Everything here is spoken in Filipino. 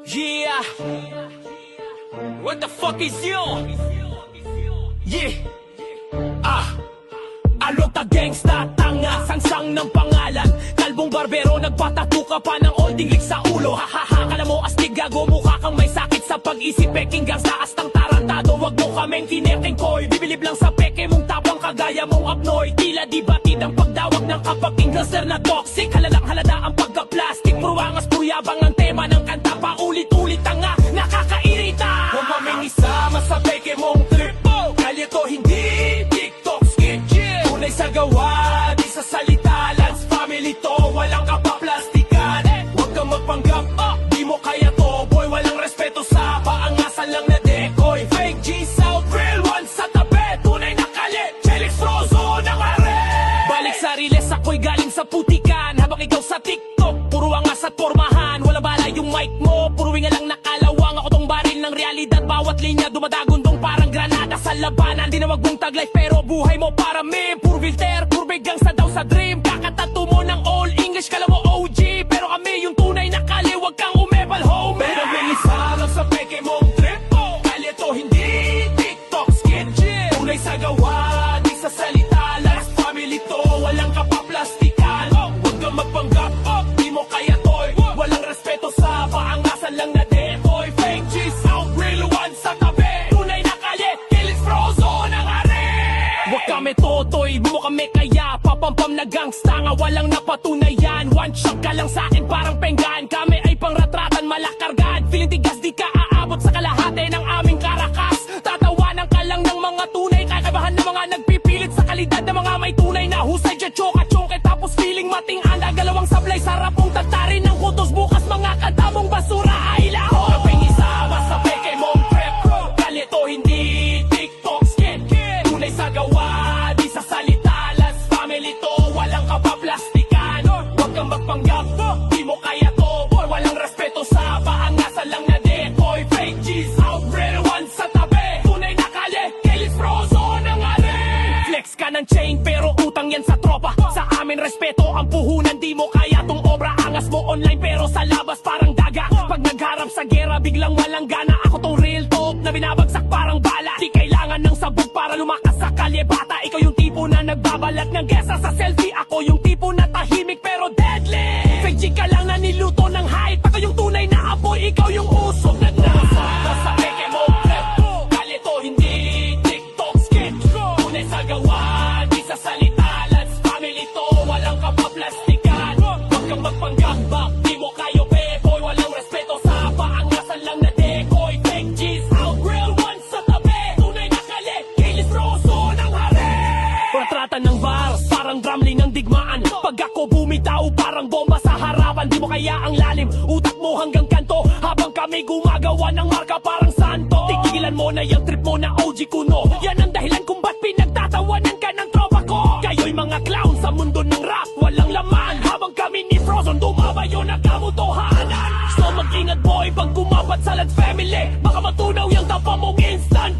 Yeah. What the fuck is you? Yeah. Alok ta gangsta, tanga, sangsang ng pangalan. Kalbong barbero, nagpatato ka pa ng olding lik sa ulo. Hahaha, kala mo astig, gago, mukha kang may sakit sa pag-isip. Peking gang sa astang tarantado, wag mo kaming kineking koy. Bibilib lang sa peke mong tapang kagaya mong apnoy. Tila di batid ang pagdawag ng kapatid cluster na toxic. Halalang halada ang pagka-plastic. Pruwangas, puyabang ang tema ng kanta. Paulit-ulit tanga, nakakairita. Huwag maming isama sa peke mong trip mo. Kalito hindi TikTok skit, yeah. Tunay sa gawa, di sa salita. Lance family to, walang kapaplastikan. Huwag kang magpanggap, di mo kaya to. Boy, walang respeto sa paangasan lang na decoy. Fake G's out, real ones sa tabi. Tunay na kali, Felix Frozo ng are. Balik sa riles, ako'y galing sa putikan. Habang ikaw sa TikTok, puro angas at pormahan. Wala bala yung mic mo, puro winga lang nakalawang. Ako tong baril ng realidad, bawat linya dumadagundong parang granada sa labanan. Di na wag mong taglife pero buhay mo para meme. Puro filter, puro bigang sa daw sa dream. Kakatato mo ng all English, kala mo OG. Pero kami yung tunay na kali, wag kang umepal homie. Pero bilisarang sa peke mong trip mo. Kali to hindi TikTok skit, yeah. Tunay sa gawa, di sa salita. Last family to, walang kapaplastikan. Wag kang magpanggap, di mo kaya toy. Walang respeto sa paangasan lang na decoy. Fake G's out, real ones sa tabi. Tunay na kali, Felix Frozo ng are. Wag kami totoy, di mo kami kaya. Papampam na gangsta nga walang napatunayan. One shot ka lang sa akin parang penggan. Kami ay pangratratan, malakargan. Feeling tigas di ka aabot sa kalahati ng aming karakas. Tatawanan ka lang ng mga tunay. Kakabahan ng mga nagpipilit sa kalidad ng mga may tunay na husay. Choka-choke tapos feeling mating anda. Galawang sablay, sarap mong tatarin ng kutos. Bukas mga kanta mong basura ay laho. Kaping isama sa peke mong trip. Kalito hindi TikTok skit, tunay sa gawa, di sa salita. Last family to, walang kapaplastikan. Huwag kang magpanggap, di mo kaya to. Boy, walang respeto sa paangasan lang na decoy. Fake G's out, real ones sa tabi. Tunay na kali, Felix Frozo ng are. Flex ka ng chain pero utang yan sa tropa. Sa amin respeto ang puhunan, di mo kaya tong obra. Angas mo online pero sa labas parang daga. Pag nagharap sa gera biglang walang gana. Ako tong real talk na binabagsak parang bala. Di kailangan ng sabog para lumakas sa kalye bata. Ikaw yung tipo na nagbabalat ng gesa sa selfie. Ako yung tipo na tahimik pero deadly. Fake G ka lang na niluto ng hype. Ako yung tunay na apoy, ikaw yung usok na nasaka sa peke mo trip. Kalito hindi TikTok skit, tunay sa gawa, di sa salita. Lance family to, walang kapaplastikan. Huwag kang magpanggap, di mo kayo boy. Walang respeto sa paangasan lang na decoy. Fake G's out, real ones sa tabi. Tunay na kali, Felix Frozo ng are. Portratan ng bars, parang drumline ng digmaan. Pag ako bumitaw, parang bomba sa harapan. Di mo kaya ang lalim, utak mo hanggang kanto. Habang kami gumagawa ng marka parang santo. Tigilan mo na yung trip mo na OG kuno. Yan ang dahilan kung ba't pinagtatawanan ka ng tropa ko. Kayo'y mga clown sa mundo ng rap, walang laman. Habang kami ni Frozon dumabayo na kamutohanan. So mag-ingat boy pag kumapat sa Lance family. Baka matunaw yung tapa mong instant.